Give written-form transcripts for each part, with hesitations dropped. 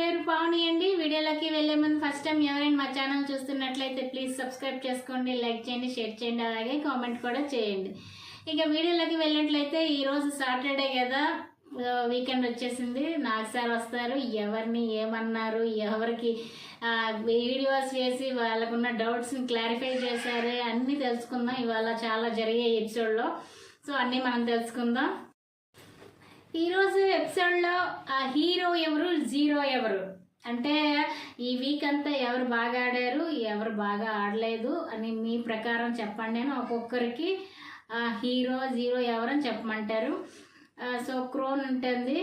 పేరు పావని అండి. వీడియోలోకి వెళ్ళే ముందు ఫస్ట్ టైం ఎవరైనా మా ఛానల్ చూస్తున్నట్లయితే ప్లీజ్ సబ్స్క్రైబ్ చేసుకోండి, లైక్ చేయండి, షేర్ చేయండి, అలాగే కామెంట్ కూడా చేయండి. ఇక వీడియోలోకి వెళ్ళినట్లయితే ఈరోజు సాటర్డే కదా, వీకెండ్ వచ్చేసింది. నాగ్ సార్ వస్తారు. ఎవరిని ఏమన్నారు, ఎవరికి వీడియోస్ వేసి వాళ్ళకున్న డౌట్స్ని క్లారిఫై చేశారు అన్నీ తెలుసుకుందాం. ఇవాళ చాలా జరిగే ఎపిసోడ్లో, సో అన్నీ మనం తెలుసుకుందాం. ఈరోజు ఎపిసోడ్లో హీరో ఎవరు, జీరో ఎవరు అంటే ఈ వీక్ అంతా ఎవరు బాగా ఆడారు, ఎవరు బాగా ఆడలేదు అని మీ ప్రకారం చెప్పండి. నేను ఒక్కొక్కరికి హీరో జీరో ఎవరని చెప్పమంటారు. సో క్రోన్ ఉంటుంది,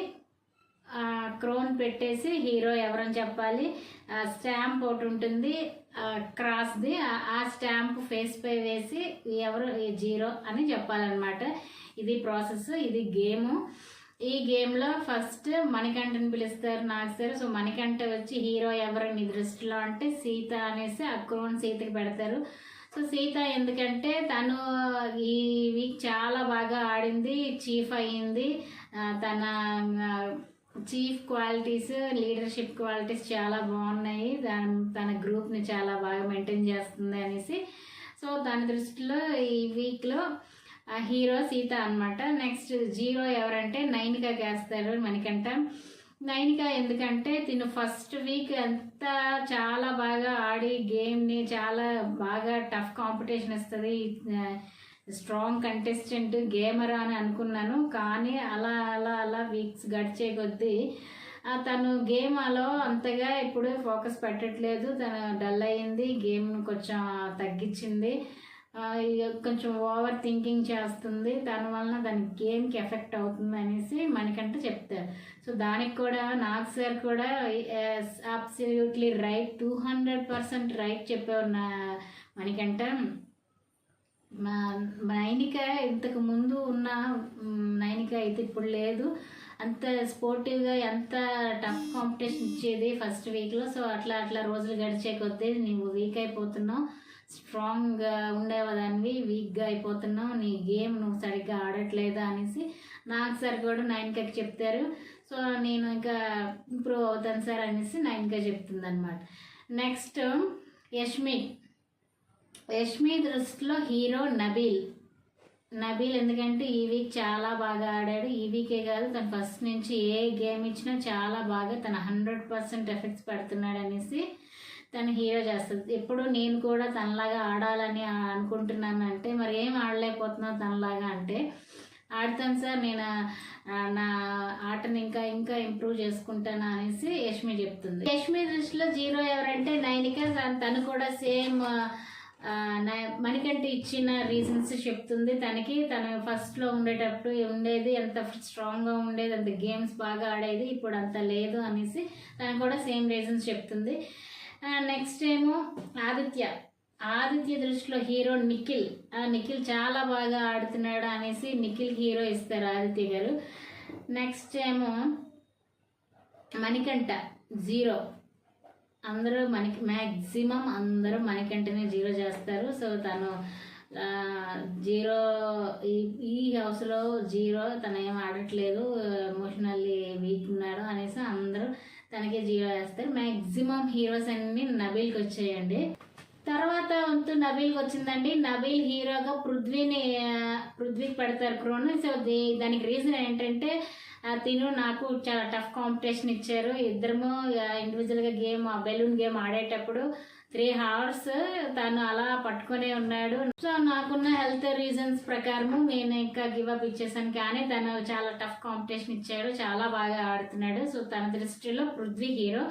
క్రోన్ పెట్టేసి హీరో ఎవరని చెప్పాలి. స్టాంప్ ఒకటి ఉంటుంది క్రాస్ది, ఆ స్టాంప్ ఫేస్ పై వేసి ఎవరు జీరో అని చెప్పాలన్నమాట. ఇది ప్రాసెస్, ఇది గేము. ఈ గేమ్లో ఫస్ట్ మణికంఠని పిలుస్తారు నాగసారు. సో మణికంఠ వచ్చి హీరో ఎవరు నీ దృష్టిలో అంటే సీత అనేసి ఆ క్రోన్ సీతకి పెడతారు. సో సీత ఎందుకంటే తను ఈ వీక్ చాలా బాగా ఆడింది, చీఫ్ అయ్యింది. తన చీఫ్ క్వాలిటీస్, లీడర్షిప్ క్వాలిటీస్ చాలా బాగున్నాయి. తన గ్రూప్ని చాలా బాగా మెయింటైన్ చేస్తుంది అనేసి. సో తన దృష్టిలో ఈ వీక్లో హీరో సీత అనమాట. నెక్స్ట్ జీరో ఎవరంటే నైనికాకి వేస్తారు మణికంఠ. నైనిక ఎందుకంటే తిను ఫస్ట్ వీక్ అంతా చాలా బాగా ఆడి గేమ్ని చాలా బాగా టఫ్ కాంపిటీషన్ ఇస్తుంది, స్ట్రాంగ్ కంటెస్టెంట్ గేమర్ అని అనుకున్నాను. కానీ అలా అలా అలా వీక్స్ గడిచే కొద్దీ తను గేమ్లో అంతగా ఇప్పుడు ఫోకస్ పెట్టట్లేదు. తను డల్ అయ్యింది, గేమ్ కొంచెం తగ్గించింది, కొంచెం ఓవర్ థింకింగ్ చేస్తుంది. దానివలన దాని గేమ్కి ఎఫెక్ట్ అవుతుంది అనేసి మనకంటే చెప్తారు. సో దానికి కూడా నాగ్ సార్ కూడా అబ్సల్యూట్లీ రైట్, 200% రైట్ చెప్పేవారు మనకంటే. నైనిక ఇంతకు ముందు ఉన్న నైనిక అయితే ఇప్పుడు లేదు. అంత స్పోర్టివ్గా ఎంత టఫ్ కాంపిటీషన్ ఇచ్చేది ఫస్ట్ వీక్లో. సో అట్లా అట్లా రోజులు గడిచే కొద్దీ నువ్వు వీక్ అయిపోతున్నావు, స్ట్రాంగ్గా ఉండేవాదానివి వీక్గా అయిపోతున్నావు, నీ గేమ్ నువ్వు సరిగ్గా ఆడట్లేదా అనేసి నాకు సార్ కూడా నైన్కకి చెప్తారు. సో నేను ఇంకా ఇంప్రూవ్ అవుతాను సార్ అనేసి నైన్క చెప్తుంది అనమాట. నెక్స్ట్ యష్మి దృష్టిలో హీరో నబీల్ ఎందుకంటే ఈ వీక్ చాలా బాగా ఆడాడు. ఈ వీకే కాదు, తను ఫస్ట్ నుంచి ఏ గేమ్ ఇచ్చినా చాలా బాగా తన 100% ఎఫెక్ట్స్ పెడుతున్నాడు అనేసి తను హీరో చేస్తుంది. ఎప్పుడు నేను కూడా తనలాగా ఆడాలని అనుకుంటున్నాను అంటే మరి ఏం ఆడలేకపోతున్నావు తనలాగా అంటే, ఆడతాను సార్, నేను నా ఆటని ఇంకా ఇంకా ఇంప్రూవ్ చేసుకుంటాను అనేసి యష్మి చెప్తుంది. యష్మి దృష్టిలో జీరో ఎవరంటే నైనిక. తను కూడా సేమ్ మణికంఠ ఇచ్చిన రీజన్స్ చెప్తుంది. తను ఫస్ట్లో ఉండేటప్పుడు ఉండేది ఎంత స్ట్రాంగ్గా ఉండేది, అంత గేమ్స్ బాగా ఆడేది, ఇప్పుడు అంత లేదు అనేసి తను కూడా సేమ్ రీజన్స్ చెప్తుంది. నెక్స్ట్ ఏమో ఆదిత్య దృష్టిలో హీరో నిఖిల్ చాలా బాగా ఆడుతున్నాడు అనేసి నిఖిల్ హీరో ఇస్తారు ఆదిత్య గారు. నెక్స్ట్ ఏమో మణికంఠ జీరో. అందరూ మ్యాక్సిమం అందరూ మణికంఠనే జీరో చేస్తారు. సో తను జీరో, ఈ హౌస్లో జీరో, తను ఏం ఆడట్లేదు, ఎమోషనల్లీ వీక్ ఉన్నాడు అనేసి అందరూ తనకే జీరో వేస్తారు. మ్యాక్సిమం హీరోస్ అన్ని నబీల్కి వచ్చాయండి. తర్వాత వంతు నబీల్కి వచ్చిందండి. నబీల్ హీరోగా పృథ్వీకి పెడతారు క్రోన్. సో దానికి రీజన్ ఏంటంటే తిను నాకు చాలా టఫ్ కాంపిటీషన్ ఇచ్చారు. ఇద్దరము ఇండివిజువల్గా గేమ్ బెలూన్ గేమ్ ఆడేటప్పుడు 3 hours తను అలా పట్టుకునే ఉన్నాడు. సో నాకున్న హెల్త్ రీజన్స్ ప్రకారము నేను ఇంకా గివప్ ఇచ్చేసాను. కానీ తను చాలా టఫ్ కాంపిటీషన్ ఇచ్చాడు, చాలా బాగా ఆడుతున్నాడు. సో తన దృష్టిలో పృథ్వీ హీరో.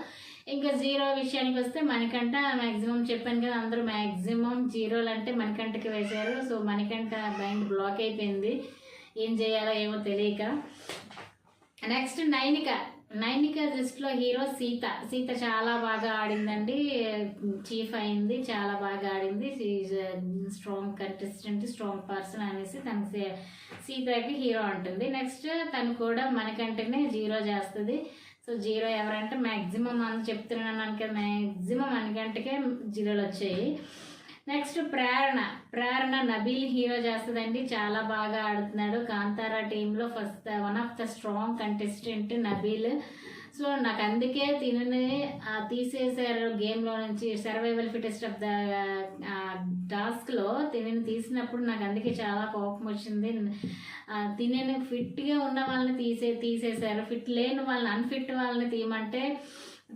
ఇంకా జీరో విషయానికి వస్తే మణికంఠ. మ్యాక్సిమం చెప్పాను కదా, అందరూ మ్యాక్సిమం జీరోలు అంటే మణికంఠకి వేశారు. సో మణికంఠ మైండ్ బ్లాక్ అయిపోయింది, ఏం చేయాలో ఏమో తెలియక. నెక్స్ట్ నైనిక దృష్టిలో హీరో సీత చాలా బాగా ఆడిందండి, చీఫ్ అయింది, చాలా బాగా ఆడింది. స్ట్రాంగ్ కంటెస్టెంట్, స్ట్రాంగ్ పర్సన్ అనేసి తనకి సీతకి హీరో అంటుంది. నెక్స్ట్ తను కూడా మనకంటేనే జీరో చేస్తుంది. సో జీరో ఎవరంటే మ్యాక్సిమం అని చెప్తున్నాను కదా, మ్యాక్సిమం మనకంటకే జీరోలు వచ్చాయి. నెక్స్ట్ ప్రేరణ నబీల్ హీరో చేస్తుందండి, చాలా బాగా ఆడుతున్నాడు. కాంతారా టీంలో one of the strong contestant Nabeel. So నాకు అందుకే తినని తీసేశారు గేమ్లో నుంచి. సర్వైవల్ ఫిటెస్ట్ ఆఫ్ ద టాస్క్లో తినని తీసినప్పుడు నాకు అందుకే చాలా కోపం వచ్చింది. తినని ఫిట్గా ఉన్న వాళ్ళని తీసేశారు, ఫిట్ లేని వాళ్ళని, అన్ఫిట్ వాళ్ళని తీయమంటే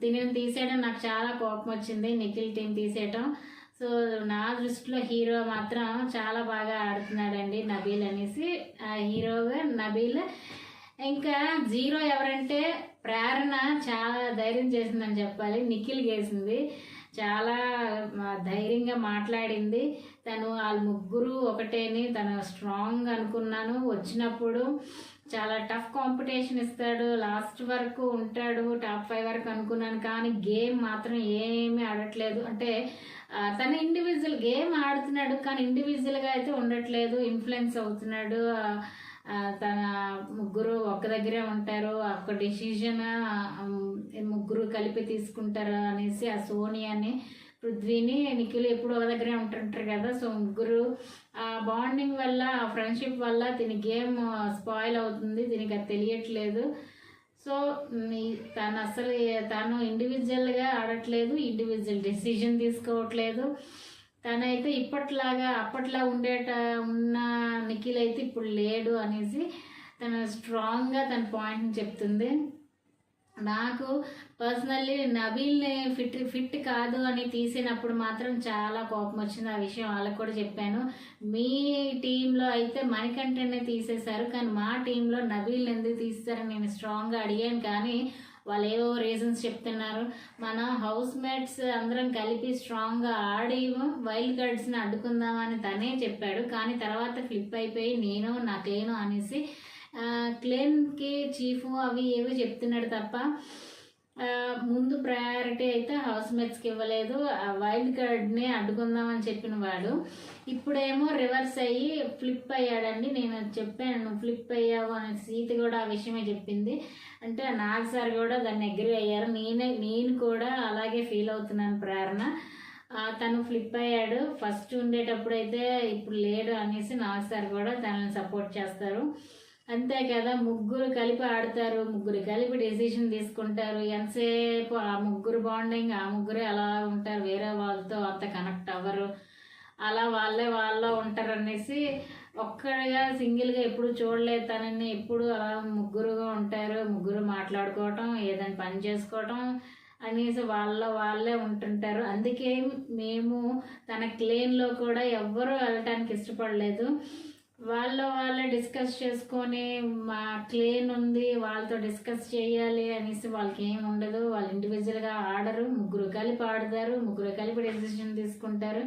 తినని తీసేయడం నాకు చాలా కోపం వచ్చింది, నిఖిల్ టీం తీసేయటం. సో నా దృష్టిలో హీరో మాత్రం చాలా బాగా ఆడుతున్నాడండి నబీల్ అనేసి. ఆ హీరోగా నబీల్. ఇంకా జీరో ఎవరంటే ప్రేరణ చాలా ధైర్యం చేసిందని చెప్పాలి. నిఖిల్ గేసింది, చాలా ధైర్యంగా మాట్లాడింది. తను వాళ్ళ ముగ్గురు ఒకటేని తను స్ట్రాంగ్ అనుకున్నాను. వచ్చినప్పుడు చాలా టఫ్ కాంపిటీషన్ ఇస్తాడు, లాస్ట్ వరకు ఉంటాడు, టాప్ 5 వరకు అనుకున్నాను. కానీ గేమ్ మాత్రం ఏమీ ఆడట్లేదు. అంటే తన ఇండివిజువల్ గేమ్ ఆడుతున్నాడు కానీ ఇండివిజువల్గా అయితే ఉండట్లేదు, ఇన్ఫ్లుయెన్స్ అవుతున్నాడు. తన ముగ్గురు ఒక దగ్గరే ఉంటారు, ఒక డెసిషన్ ముగ్గురు కలిపి తీసుకుంటారు అనేసి ఆ సోనియాని, పృథ్వీని, నిఖిల్ ఎప్పుడు ఒక దగ్గరే ఉంటుంటారు కదా. సో ముగ్గురు ఆ బాండింగ్ వల్ల, ఆ ఫ్రెండ్షిప్ వల్ల దీని గేమ్ స్పాయిల్ అవుతుంది, దీనికి అది తెలియట్లేదు. సో తను ఇండివిజువల్గా ఆడట్లేదు, ఇండివిజువల్ డెసిషన్ తీసుకోవట్లేదు. తనైతే ఇప్పట్లాగా అప్పట్లో ఉన్న నిఖిల్ అయితే ఇప్పుడు లేడు అనేసి తను స్ట్రాంగ్గా తన పాయింట్ని చెప్తుంది. నాకు పర్సనల్లీ నబీల్ని ఫిట్ కాదు అని తీసినప్పుడు మాత్రం చాలా కోపం వచ్చింది. ఆ విషయం వాళ్ళకి కూడా చెప్పాను. మీ టీంలో అయితే మణికంఠనే తీసేశారు, కానీ మా టీంలో నబీల్ ఎందుకు తీస్తారని నేను స్ట్రాంగ్గా అడిగాను. కానీ వాళ్ళు ఏవో రీజన్స్ చెప్తున్నారు. మన హౌస్ మేట్స్ అందరం కలిపి స్ట్రాంగ్గా ఆడి వైల్డ్ కార్డ్స్ని అడ్డుకుందామని తనే చెప్పాడు. కానీ తర్వాత ఫ్లిప్ అయిపోయి నాకు లేను అనేసి క్లెయిమ్కి చీఫ్ అవి ఏవో చెప్తున్నాడు తప్ప ముందు ప్రయారిటీ అయితే హౌస్ మేట్స్కి ఇవ్వలేదు. వైల్డ్ కార్డ్ని అడ్డుకుందామని చెప్పిన వాడు ఇప్పుడేమో రివర్స్ అయ్యి ఫ్లిప్ అయ్యాడండి. నేను చెప్పాను నువ్వు ఫ్లిప్ అయ్యావు అని, సీత కూడా ఆ విషయమే చెప్పింది. అంటే నాగ్ సార్ కూడా దాన్ని అగ్రి అయ్యారు. నేను కూడా అలాగే ఫీల్ అవుతున్నాను. ప్రేరణ తను ఫ్లిప్ అయ్యాడు, ఫస్ట్ ఉండేటప్పుడు అయితే ఇప్పుడు లేడు అనేసి నాగ్ సార్ కూడా తనని సపోర్ట్ చేస్తారు. అంతే కదా, ముగ్గురు కలిపి ఆడతారు, ముగ్గురు కలిపి డెసిషన్ తీసుకుంటారు. ఎంతసేపు ఆ ముగ్గురు బాండింగ్, ఆ ముగ్గురే అలా ఉంటారు, వేరే వాళ్ళతో అంత కనెక్ట్ అవ్వరు, అలా వాళ్ళలో ఉంటారు అనేసి ఒక్కడిగా సింగిల్గా ఎప్పుడు చూడలేదు తనని. ఎప్పుడు అలా ముగ్గురుగా ఉంటారు, ముగ్గురు మాట్లాడుకోవటం, ఏదైనా పని చేసుకోవటం అనేసి వాళ్ళే ఉంటుంటారు. అందుకే మేము తన క్లేన్లో కూడా ఎవ్వరూ వెళ్ళటానికి ఇష్టపడలేదు. వాళ్ళే డిస్కస్ చేసుకొని మా క్లేన్ ఉంది వాళ్ళతో డిస్కస్ చేయాలి అనేసి వాళ్ళకి ఏమి ఉండదు. వాళ్ళు ఇండివిజువల్గా ఆడరు, ముగ్గురు కలిపి ఆడతారు, ముగ్గురు కలిపి డెసిషన్ తీసుకుంటారు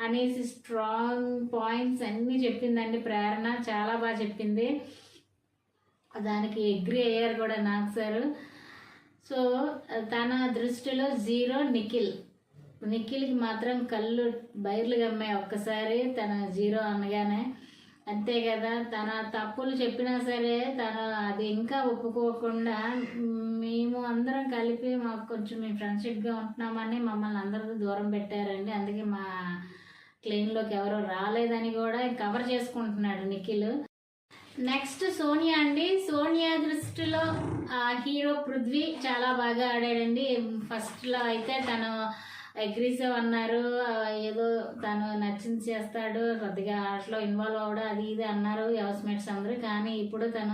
అనేసి స్ట్రాంగ్ పాయింట్స్ అన్నీ చెప్పిందండి ప్రేరణ. చాలా బాగా చెప్పింది, దానికి అగ్రి అయ్యారు కూడా నాకు సార్. సో తన దృష్టిలో జీరో నిఖిల్కి మాత్రం కళ్ళు బైర్లు గమ్మాయి ఒక్కసారి తన జీరో అనగానే. అంతే కదా, తన తప్పులు చెప్పినా సరే తను అది ఇంకా ఒప్పుకోకుండా మేము అందరం కలిపి మాకు కొంచెం మేము ఫ్రెండ్షిప్గా ఉంటున్నామని మమ్మల్ని అందరితో దూరం పెట్టారండి. అందుకే మా క్లెయిమ్లోకి ఎవరో రాలేదని కూడా కవర్ చేసుకుంటున్నాడు నిఖిల్. నెక్స్ట్ సోనియా అండి. సోనియా దృష్టిలో హీరో పృథ్వీ చాలా బాగా ఆడాడండి. ఫస్ట్లో అయితే తను అగ్రెసివ్ అన్నారు, ఏదో తను నచ్చింది చేస్తాడు, కొద్దిగా ఆటలో ఇన్వాల్వ్ అవ్వడం అది ఇది అన్నారు హౌస్ మేట్స్ అందరూ. కానీ ఇప్పుడు తను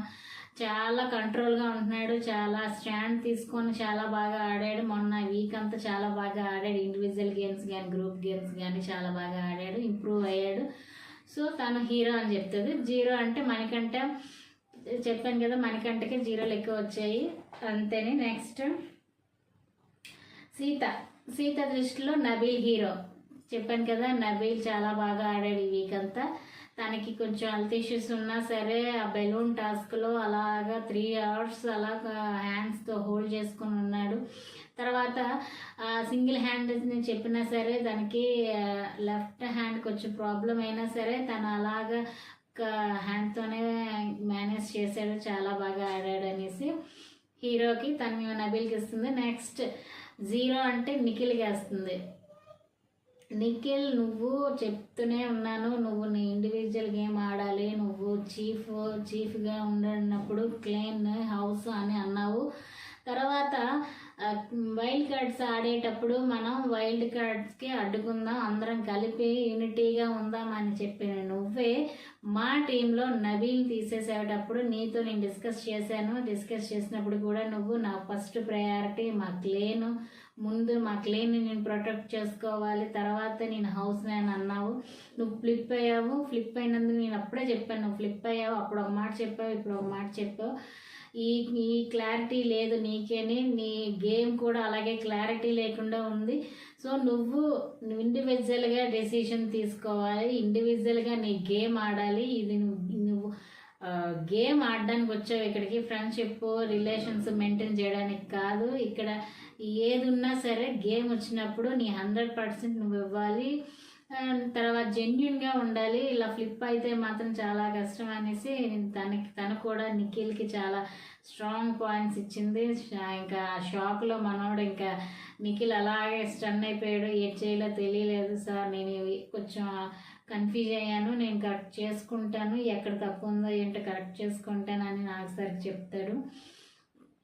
చాలా కంట్రోల్గా ఉంటున్నాడు, చాలా స్టాండ్ తీసుకొని చాలా బాగా ఆడాడు. మొన్న వీక్ అంతా చాలా బాగా ఆడాడు, ఇండివిజువల్ గేమ్స్ కానీ గ్రూప్ గేమ్స్ కానీ చాలా బాగా ఆడాడు, ఇంప్రూవ్ అయ్యాడు. సో తను హీరో అని చెప్తుంది. జీరో అంటే మణికంఠ చెప్పాను కదా, మణికంఠకి జీరోలు ఎక్కువ వచ్చాయి అంతేని. నెక్స్ట్ సీత దృష్టిలో నబీల్ హీరో చెప్పాను కదా, నబీల్ చాలా బాగా ఆడాడు ఈ వీక్ అంతా. తనకి కొంచెం హెల్త్ ఇష్యూస్ ఉన్నా సరే ఆ బెలూన్ టాస్క్లో అలాగా 3 hours అలా హ్యాండ్స్తో హోల్డ్ చేసుకుని ఉన్నాడు. తర్వాత సింగిల్ హ్యాండ్ చెప్పినా సరే దానికి లెఫ్ట్ హ్యాండ్ కొంచెం ప్రాబ్లం అయినా సరే తను అలాగా హ్యాండ్తోనే మేనేజ్ చేశాడు, చాలా బాగా ఆడాడు అనేసి హీరోకి తను నబీల్కి ఇస్తుంది. నెక్స్ట్ జీరో అంటే నిఖిల్కి వేస్తుంది. నిఖిల్ నువ్వు చెప్తూనే ఉన్నాను, నువ్వు నీ ఇండివిజువల్ గేమ్ ఆడాలి, నువ్వు చీఫ్గా ఉండనప్పుడు క్లెయిన్ హౌస్ అని అన్నావు. తర్వాత వైల్డ్ కార్డ్స్ ఆడేటప్పుడు మనం వైల్డ్ కార్డ్స్కి అడ్డుకుందాం, అందరం కలిపి యూనిటీగా ఉందాం అని చెప్పిన నువ్వే మా టీంలో నబీల్ తీసేసేటప్పుడు నీతో నేను డిస్కస్ చేసినప్పుడు కూడా నువ్వు నా ఫస్ట్ ప్రయారిటీ మా క్లేను, ముందు మా క్లేన్ని నేను ప్రొటెక్ట్ చేసుకోవాలి, తర్వాత నేను హౌస్ అని అన్నావు. నువ్వు ఫ్లిప్ అయ్యావు. ఫ్లిప్ అయినందుకు నేను అప్పుడే చెప్పాను, నువ్వు ఫ్లిప్ అయ్యావు. అప్పుడు ఒక మాట చెప్పావు, ఇప్పుడు ఒక మాట చెప్పావు. ఈ క్లారిటీ లేదు నీకేని, నీ గేమ్ కూడా అలాగే క్లారిటీ లేకుండా ఉంది. సో నువ్వు ఇండివిజువల్గా డెసిషన్ తీసుకోవాలి, ఇండివిజువల్గా నీ గేమ్ ఆడాలి. ఇది నువ్వు గేమ్ ఆడడానికి వచ్చావు ఇక్కడికి, ఫ్రెండ్షిప్ రిలేషన్స్ మెయింటైన్ చేయడానికి కాదు. ఇక్కడ ఏది ఉన్నా సరే గేమ్ వచ్చినప్పుడు నీ 100% నువ్వు ఇవ్వాలి. తర్వాత జెన్యున్గా ఉండాలి. ఇలా ఫ్లిప్ అయితే మాత్రం చాలా కష్టం అనేసి తను కూడా నిఖిల్కి చాలా స్ట్రాంగ్ పాయింట్స్ ఇచ్చింది. ఇంకా షాక్లో మనోడు ఇంకా నిఖిల్ అలాగే స్టన్ అయిపోయాడు. ఏం చేయాలో తెలియలేదు సార్, నేను కొంచెం కన్ఫ్యూజ్ అయ్యాను, నేను కరెక్ట్ చేసుకుంటాను, ఎక్కడ తప్పు ఉందో ఏంటో కరెక్ట్ చేసుకుంటాను అని నాకు సరికి చెప్తాడు.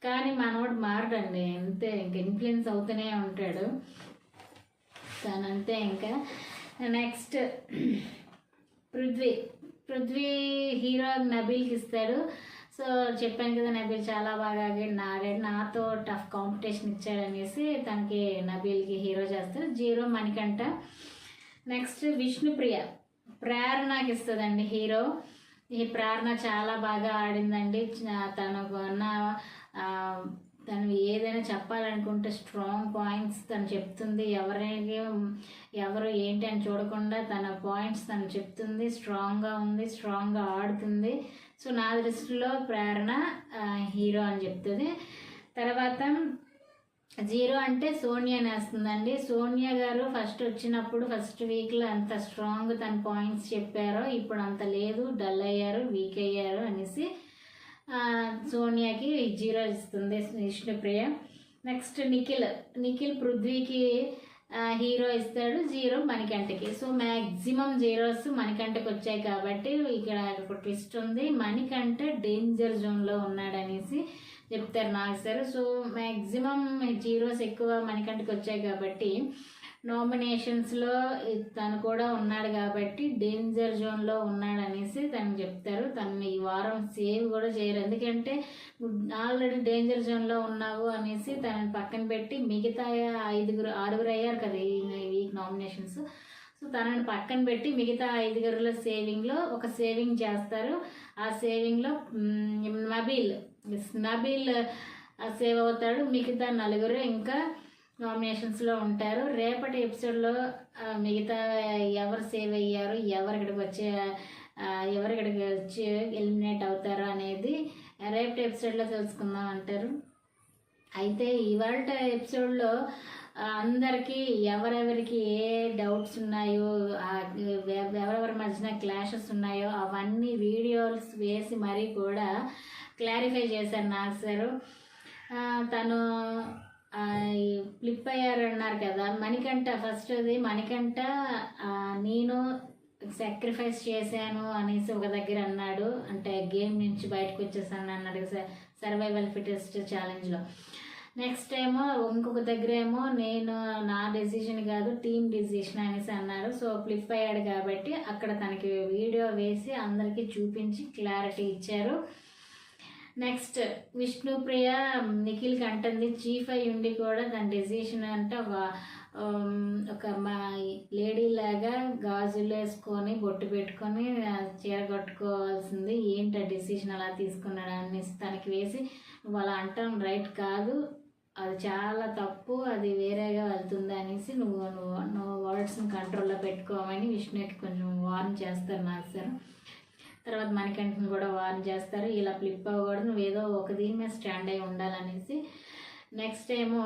కానీ మనోడు మారడండి, అంతే ఇంకా ఇన్ఫ్లుయెన్స్ అవుతూనే ఉంటాడు తనంతే. ఇంకా నెక్స్ట్ పృథ్వీ హీరో నబీల్కి ఇస్తాడు. సో చెప్పాను కదా, నబీల్ చాలా బాగా ఆడాడు, నాతో టఫ్ కాంపిటీషన్ ఇచ్చాడనేసి తనకి నబీల్కి హీరో చేస్తారు. 0 మణికంఠ. నెక్స్ట్ విష్ణుప్రియ ప్రేరణకి ఇస్తుందండి హీరో. ఈ ప్రేరణ చాలా బాగా ఆడిందండి. తను ఏదైనా చెప్పాలనుకుంటే స్ట్రాంగ్ పాయింట్స్ తను చెప్తుంది. ఎవరు ఏంటి అని చూడకుండా తన పాయింట్స్ తను చెప్తుంది. స్ట్రాంగ్గా ఉంది, స్ట్రాంగ్గా ఆడుతుంది. సో నా దృష్టిలో ప్రేరణ హీరో అని చెప్తుంది. తర్వాత 0 అంటే సోనియా నేస్తుందండి. సోనియా గారు ఫస్ట్ వచ్చినప్పుడు ఫస్ట్ వీక్లో అంత స్ట్రాంగ్ తన పాయింట్స్ చెప్పారో ఇప్పుడు అంత లేదు, డల్ అయ్యారు, వీక్ అయ్యారు అనేసి సోనియాకి 0 ఇస్తుంది విష్ణుప్రియ. నెక్స్ట్ నిఖిల్ పృథ్వీకి హీరో ఇస్తాడు, 0 మణికంఠకి. సో మ్యాక్సిమం 0s మణికంఠకి వచ్చాయి కాబట్టి ఇక్కడ ఒక ట్విస్ట్ ఉంది. మణికంఠ డేంజర్ జోన్లో ఉన్నాడనేసి చెప్తారు నాకు సార్. సో మ్యాక్సిమం 0s ఎక్కువ మణికంఠకి వచ్చాయి కాబట్టి నామినేషన్స్లో తను కూడా ఉన్నాడు కాబట్టి డేంజర్ జోన్లో ఉన్నాడనేసి తను చెప్తారు. తను ఈ వారం సేవ్ కూడా చేయరు, ఎందుకంటే ఆల్రెడీ డేంజర్ జోన్లో ఉన్నావు అనేసి తనని పక్కన పెట్టి మిగతా 6 అయ్యారు కదా ఈ వీక్ నామినేషన్స్. సో తనని పక్కన పెట్టి మిగతా 5 సేవింగ్లో ఒక సేవింగ్ చేస్తారు. ఆ సేవింగ్లో నబీల్ సేవ్ అవుతాడు. మిగతా 4 ఇంకా నామినేషన్స్లో ఉంటారు. రేపటి ఎపిసోడ్లో మిగతా ఎవరు సేవ్ అయ్యారు, ఎవరు ఇక్కడికి వచ్చి ఎలిమినేట్ అవుతారు అనేది రేపటి ఎపిసోడ్లో తెలుసుకుందాం అంటారు. అయితే ఇవాళ ఎపిసోడ్లో అందరికీ ఎవరెవరికి ఏ డౌట్స్ ఉన్నాయో, ఎవరెవరి మధ్యన క్లాషెస్ ఉన్నాయో అవన్నీ వీడియోస్ వేసి మరీ కూడా క్లారిఫై చేశారు నాకు సార్. తను ఫ్లిప్ అయ్యారు అన్నారు కదా మణికంఠ. ఫస్ట్ అది మణికంఠ నేను సాక్రిఫైస్ చేశాను అనేసి ఒక దగ్గర అన్నాడు, అంటే గేమ్ నుంచి బయటకు వచ్చేసాను అన్నాడు సర్వైవల్ ఫిటెస్ట్ ఛాలెంజ్లో. నెక్స్ట్ ఏమో ఇంకొక దగ్గర ఏమో నేను నా డెసిషన్ కాదు టీమ్ డెసిషన్ అనేసి అన్నారు. సో ఫ్లిప్ అయ్యాడు కాబట్టి అక్కడ తనకి వీడియో వేసి అందరికీ చూపించి క్లారిటీ ఇచ్చారు. నెక్స్ట్ విష్ణుప్రియ నిఖిల్కి అంటుంది చీఫ్ అయి ఉండి కూడా తన డెసిషన్ అంటే ఒక మా లేడీ లాగా గాజులు వేసుకొని బొట్టు పెట్టుకొని చీర కట్టుకోవాల్సింది, ఏంటి ఆ డెసిషన్ అలా తీసుకున్నాడు అనేసి తనకి వేసి నువ్వు అలా అంటాం రైట్ కాదు, అది చాలా తప్పు, అది వేరేగా వెళ్తుంది అనేసి నువ్వు వర్డ్స్ని కంట్రోల్లో పెట్టుకోమని విష్ణుకి కొంచెం వార్న్ చేస్తారు నాకు సార్. తర్వాత మణికంఠని కూడా వార్న్ చేస్తారు, ఇలా ఫ్లిప్ అవ్వకూడదు, నువ్వు ఏదో ఒక దీని మీద స్టాండ్ అయి ఉండాలనేసి. నెక్స్ట్ ఏమో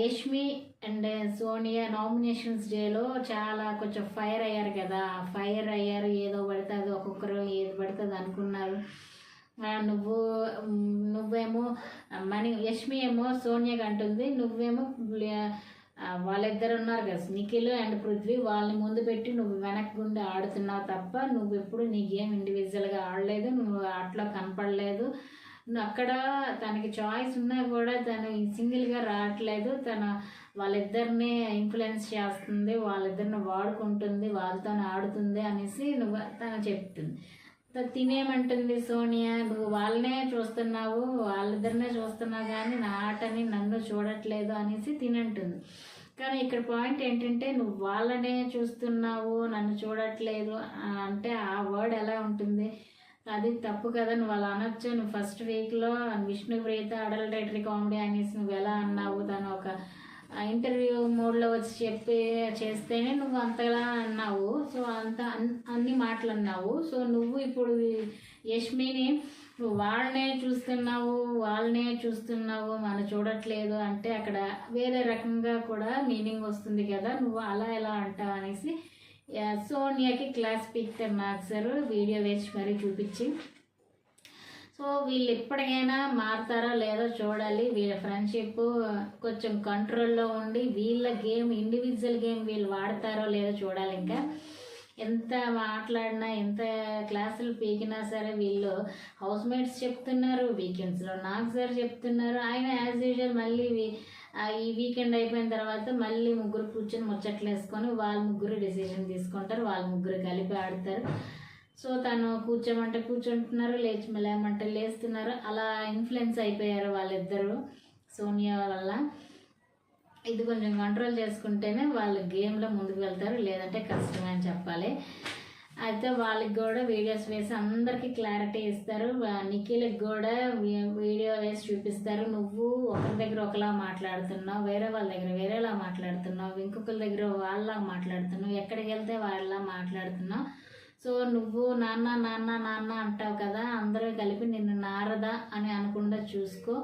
యష్మి అండ్ సోనియా నామినేషన్స్ డేలో చాలా కొంచెం ఫైర్ అయ్యారు కదా, ఫైర్ అయ్యారు, ఏదో పడుతుంది ఒక్కొక్కరు ఏది పడుతుంది అనుకున్నారు. నువ్వేమో యష్మి ఏమో సోనియాకి అంటుంది, నువ్వేమో వాళ్ళిద్దరు ఉన్నారు కదా నిఖిల్ అండ్ పృథ్వీ, వాళ్ళని ముందు పెట్టి నువ్వు వెనక్కి గుండి ఆడుతున్నావు తప్ప నువ్వు ఎప్పుడు నీ గేమ్ ఇండివిజువల్గా ఆడలేదు, నువ్వు అట్లా కనపడలేదు, అక్కడ తనకి చాయిస్ ఉన్నా కూడా తను సింగిల్గా రావట్లేదు, వాళ్ళిద్దరిని ఇన్ఫ్లుయెన్స్ చేస్తుంది, వాళ్ళిద్దరిని వాడుకుంటుంది, వాళ్ళతో ఆడుతుంది అనేసి తను చెప్తుంది. తినేమంటుంది సోనియా, నువ్వు వాళ్ళనే చూస్తున్నావు, వాళ్ళిద్దరినే చూస్తున్నావు కానీ నా ఆటని నన్ను చూడట్లేదు అనేసి తినంటుంది. కానీ ఇక్కడ పాయింట్ ఏంటంటే నువ్వు వాళ్ళనే చూస్తున్నావు నన్ను చూడట్లేదు అంటే ఆ వర్డ్ ఎలా ఉంటుంది, అది తప్పు కదా, నువ్వు అలా అనొచ్చు. నువ్వు ఫస్ట్ వీక్లో విష్ణుప్రీత అడల్టరీ కామెడీ అనేసి నువ్వు ఎలా అన్నావు, తను ఒక ఇంటర్వ్యూ మోడ్లో వచ్చి చేస్తేనే నువ్వు అంతలా అన్నావు. సో అన్ని మాటలు అన్నావు. సో నువ్వు ఇప్పుడు యష్మిని నువ్వు వాళ్ళనే చూస్తున్నావు మనం చూడట్లేదు అంటే అక్కడ వేరే రకంగా కూడా మీనింగ్ వస్తుంది కదా, నువ్వు అలా ఎలా అంటావు అనేసి సోనియాకి క్లాస్ పిక్చర్ మార్క్సారు వీడియో వేసి మరీ చూపించి. సో వీళ్ళు ఎప్పటికైనా మారుతారో లేదో చూడాలి. వీళ్ళ ఫ్రెండ్షిప్ కొంచెం కంట్రోల్లో ఉండి వీళ్ళ గేమ్ ఇండివిజువల్ గేమ్ వీళ్ళు వాడతారో లేదో చూడాలి. ఇంకా ఎంత మాట్లాడినా ఎంత క్లాసులు పీకినా సరే వీళ్ళు హౌస్ మేట్స్ చెప్తున్నారు, వీకెండ్స్లో నాకు సార్ చెప్తున్నారు. ఆయన యాజ్ యూజువల్ మళ్ళీ ఈ వీకెండ్ అయిపోయిన తర్వాత మళ్ళీ ముగ్గురు కూర్చొని ముచ్చట్లు వేసుకొని వాళ్ళ ముగ్గురు డెసిషన్ తీసుకుంటారు, వాళ్ళ ముగ్గురు కలిపి ఆడతారు. సో తను కూర్చోమంటే కూర్చుంటున్నారు, లేమంటే లేస్తున్నారు. అలా ఇన్ఫ్లుయెన్స్ అయిపోయారు వాళ్ళిద్దరూ సోనియా వల్ల. ఇది కొంచెం కంట్రోల్ చేసుకుంటేనే వాళ్ళు గేమ్లో ముందుకు వెళ్తారు, లేదంటే కష్టమే అని చెప్పాలి. అయితే వాళ్ళకి కూడా వీడియోస్ వేసి అందరికీ క్లారిటీ ఇస్తారు. నిఖిల్కి కూడా వీడియో వేసి చూపిస్తారు. నువ్వు ఒకరి దగ్గర ఒకలా మాట్లాడుతున్నావు, వేరే వాళ్ళ దగ్గర వేరేలా మాట్లాడుతున్నావు, ఇంకొకరి దగ్గర వాళ్ళలా మాట్లాడుతున్నావు, ఎక్కడికి వెళ్తే వాళ్ళలా మాట్లాడుతున్నావు. సో నువ్వు నాన్న నాన్న నాన్న అంటావు కదా, అందరూ కలిపి నిన్ను నారదా అని అనకుండా చూసుకో.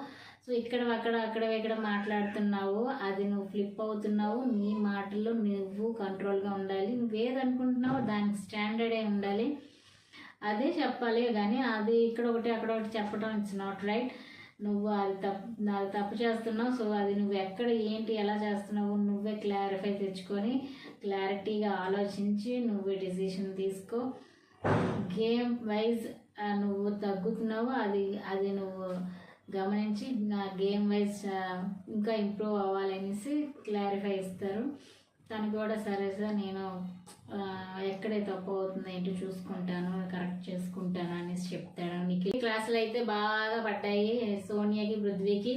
సో అక్కడ మాట్లాడుతున్నావు, అది నువ్వు ఫ్లిప్ అవుతున్నావు. నీ మాటలు నువ్వు కంట్రోల్గా ఉండాలి. నువ్వేదనుకుంటున్నావు దానికి స్టాండర్డే ఉండాలి, అదే చెప్పాలి. కానీ అది ఇక్కడ ఒకటి అక్కడ ఒకటి చెప్పడం ఇట్స్ నాట్ రైట్. నువ్వు అది తప్పు చేస్తున్నావు. సో అది నువ్వు ఎక్కడ ఏంటి ఎలా చేస్తున్నావు నువ్వే క్లారిఫై తెచ్చుకొని క్లారిటీగా ఆలోచించి నువ్వే డెసిషన్ తీసుకో. గేమ్ వైజ్ నువ్వు తగ్గుతున్నావు, అది నువ్వు గమనించి నా గేమ్ వైజ్ ఇంకా ఇంప్రూవ్ అవ్వాలనేసి క్లారిఫై ఇస్తారు. తను కూడా సరే సార్ నేను ఎక్కడే తప్పు అవుతుంది ఏంటో చూసుకుంటాను, కరెక్ట్ చేసుకుంటాను అనేసి చెప్తాడు. నిఖిల్ క్లాసులు అయితే బాగా పడ్డాయి సోనియాకి, పృథ్వీకి.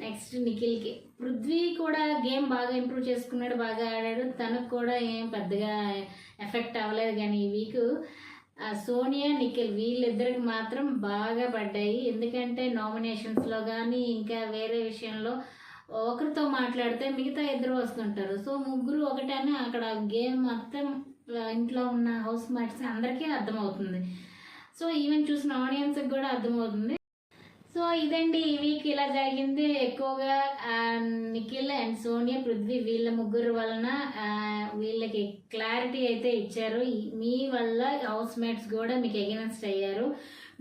నెక్స్ట్ నిఖిల్కి. పృథ్వీ కూడా గేమ్ బాగా ఇంప్రూవ్ చేసుకున్నాడు, బాగా ఆడాడు. తనకు కూడా ఏం పెద్దగా ఎఫెక్ట్ అవ్వలేదు. కానీ ఈ వీక్ సోనియా నిఖిల్ వీళ్ళిద్దరికి మాత్రం బాగా పడ్డాయి. ఎందుకంటే నామినేషన్స్లో కానీ ఇంకా వేరే విషయంలో ఒకరితో మాట్లాడితే మిగతా ఇద్దరు వస్తుంటారు. సో ముగ్గురు ఒకటని అక్కడ గేమ్ మొత్తం ఇంట్లో ఉన్న హౌస్ మేట్స్ అందరికీ అర్థమవుతుంది. సో ఈవెన్ చూసిన ఆడియన్స్కి కూడా అర్థమవుతుంది. సో ఇదండి ఈ వీక్ ఇలా జరిగింది. ఎక్కువగా నిఖిల్ అండ్ సోనియా, పృథ్వీ వీళ్ళ ముగ్గురు వలన వీళ్ళకి క్లారిటీ అయితే ఇచ్చారు. మీ వల్ల హౌస్ మేట్స్ కూడా మీకు ఎగెన్స్ట్ అయ్యారు.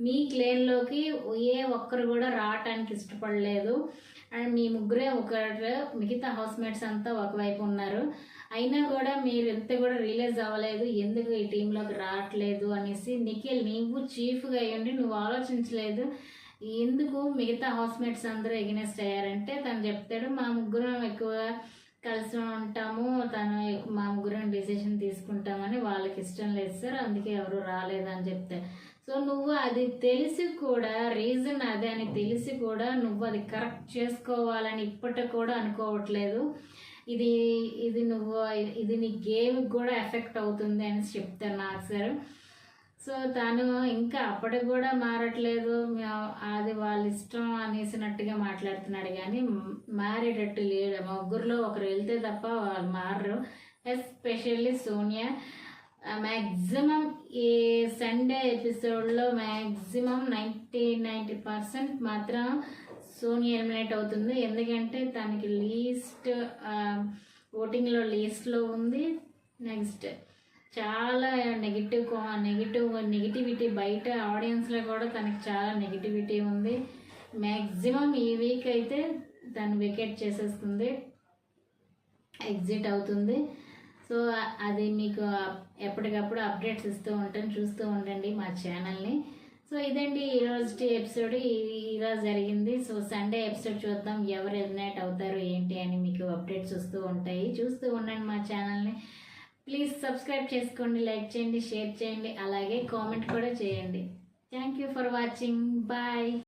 మీ క్లేన్లోకి ఏ ఒక్కరు కూడా రావటానికి ఇష్టపడలేదు. అండ్ మీ ముగ్గురే ఒకరు, మిగతా హౌస్ మేట్స్ అంతా ఒకవైపు ఉన్నారు. అయినా కూడా మీరు ఎంత కూడా రియలైజ్ అవ్వలేదు ఎందుకు ఈ టీంలోకి రావట్లేదు అనేసి. నిఖిల్ నీవు చీఫ్గా అయ్యండి, నువ్వు ఆలోచించలేదు ఎందుకు మిగతా హౌస్ మేట్స్ అందరూ ఎగెనెస్ట్ అయ్యారంటే తను చెప్తాడు మా ముగ్గురం ఎక్కువ కలిసి ఉంటాము, మా ముగ్గురం డెసిషన్ తీసుకుంటామని వాళ్ళకి ఇష్టం లేదు సార్, అందుకే ఎవరు రాలేదని చెప్తారు. సో నువ్వు అది తెలిసి కూడా రీజన్ అదే అని తెలిసి కూడా నువ్వు అది కరెక్ట్ చేసుకోవాలని ఇప్పటికి కూడా అనుకోవట్లేదు. ఇది నీ గేమ్కి కూడా ఎఫెక్ట్ అవుతుంది అని చెప్తారు నాకు సార్. సో తను ఇంకా అప్పటికి కూడా మారట్లేదు, అది వాళ్ళ ఇష్టం అనేసినట్టుగా మాట్లాడుతున్నాడు. కానీ మారేటట్టు లేడు. ముగ్గురులో ఒకరు వెళ్తే తప్ప వాళ్ళు మారరు. ఎస్పెషల్లీ సోనియా. మ్యాక్సిమం ఈ సండే ఎపిసోడ్లో మ్యాక్సిమం 90% మాత్రం సోనియా ఎలిమినేట్ అవుతుంది. ఎందుకంటే తనకి లీస్ట్ ఓటింగ్లో లీస్ట్లో ఉంది. నెక్స్ట్ చాలా నెగిటివిటీ బయట ఆడియన్స్లో కూడా తనకి చాలా నెగిటివిటీ ఉంది. మ్యాక్సిమం ఈ వీక్ అయితే తను వికెట్ చేసేస్తుంది, ఎగ్జిట్ అవుతుంది. సో అది మీకు ఎప్పటికప్పుడు అప్డేట్స్ ఇస్తూ ఉంటాను, చూస్తూ ఉండండి మా ఛానల్ని. సో ఇదండి ఈరోజు ఎపిసోడ్ ఈరోజు జరిగింది. సో సండే ఎపిసోడ్ చూద్దాం, ఎవరు ఎలిమినేట్ అవుతారు ఏంటి అని మీకు అప్డేట్స్ వస్తూ ఉంటాయి. చూస్తూ ఉండండి మా ఛానల్ని. ప్లీజ్ సబ్స్క్రైబ్ చేసుకోండి, లైక్ చేయండి, షేర్ చేయండి, అలాగే కామెంట్ కూడా చేయండి. Thank you for watching. Bye.